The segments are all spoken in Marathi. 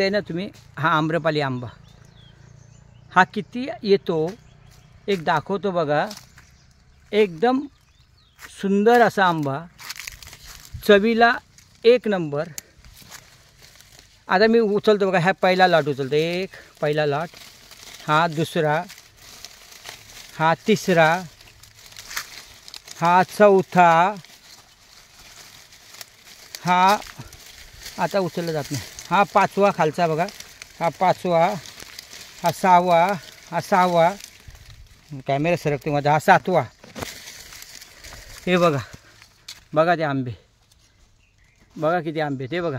बघताय ना तुम्ही, हा आम्रपाली आंबा हा किती येतो एक दाखवतो बघा। एकदम सुंदर असा आंबा, चवीला एक नंबर। आता मी उचलतो बघा, हा पहिला लॉट उचलतो, एक पहिला लॉट, हा दुसरा, हा तिसरा, हा चौथा, हा आता उचलला जात नाही, हा पाचवा खालचा बघा, हा पाचवा, हा सहावा, हा सहावा, कॅमेरा सरकतो माझा, हा सातवा। हे बघा, बघा ते आंबे, बघा किती आंबे, ते बघा,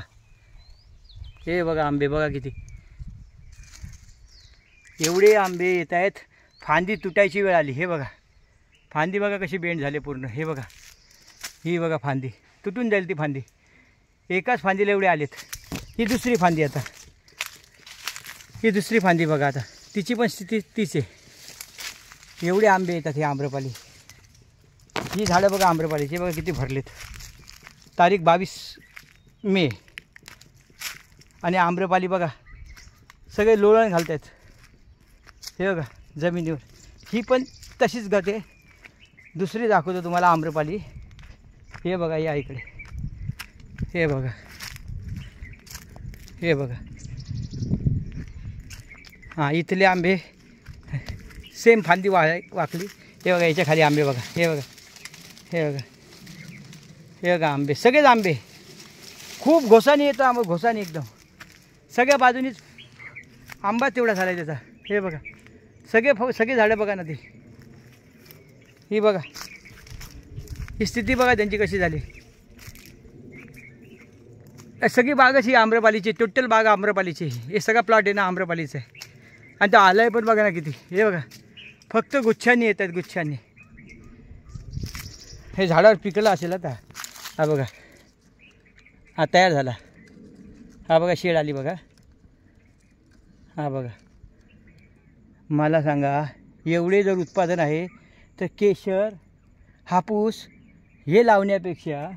हे बघा आंबे बघा किती, एवढे आंबे येत आहेत। फांदी तुटायची वेळ आली, हे बघा फांदी बघा कशी बेंड झाली पूर्ण, हे बघा, ही बघा फांदी तुटून जाईल ती फांदी, एकाच फांदीला एवढे आलेत। ही दुसरी फांदी, आता ही दुसरी फांदी बघा, आता तिची पण स्थिती तीच आहे। एवढे आंबे येतात हे आम्रपाली, ही झाडं बघा आम्रपालीची, बघा किती भरलेत। तारीख 22 मे आणि आम्रपाली बघा सगळे लोळण घालत आहेत, हे बघा जमिनीवर। ही पण तशीच गते, दुसरी दाखवतो तुम्हाला आम्रपाली, हे बघा या इकडे, हे बघा, हे बघा, हां इथले आंबे सेम फांदी वाकली, हे बघा याच्या खाली आंबे बघा, हे बघा, हे बघा, हे बघा आंबे, सगळेच आंबे, खूप घोसानी येतो आंबा, घोसानी एकदम, सगळ्या बाजूनीच आंबा तेवढा झाला आहे त्याचा। हे बघा सगळे झाडं बघा ना ती, ही बघा ही स्थिती बघा त्यांची कशी झाली। सगळी बागच ही आम्रपालीची, टोटल बाग आम्रपालीची, हे सगळा प्लॉट आहे ना आम्रपालीचा आहे। आणि तो आलंय पण बघा ना किती, हे बघा फक्त गुच्छांनी येत आहेत, गुच्छांनी। हे झाडावर पिकलं असेल आता, हा बघा हा तयार झाला, हा बघा शेड आली बघा, हा बघा। मला सांगा एवढे जर उत्पादन आहे तर केशर, हापूस हे लावण्यापेक्षा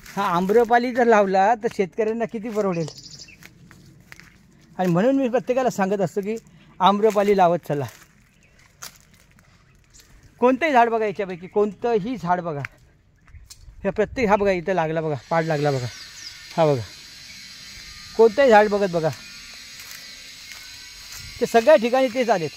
हा आम्रपाली जर लावला तर शेतकऱ्यांना किती परवडेल। आणि म्हणून मी प्रत्येकाला सांगत असतो की आम्रपाली लावत चला। कोणतंही झाड बघा, याच्यापैकी कोणतंही झाड बघा, हे प्रत्येक, हा बघा इथं लागला बघा, पाड लागला बघा, हा बघा, कोणतंही झाड बघत बघा, ते सगळ्या ठिकाणी तेच आलेत।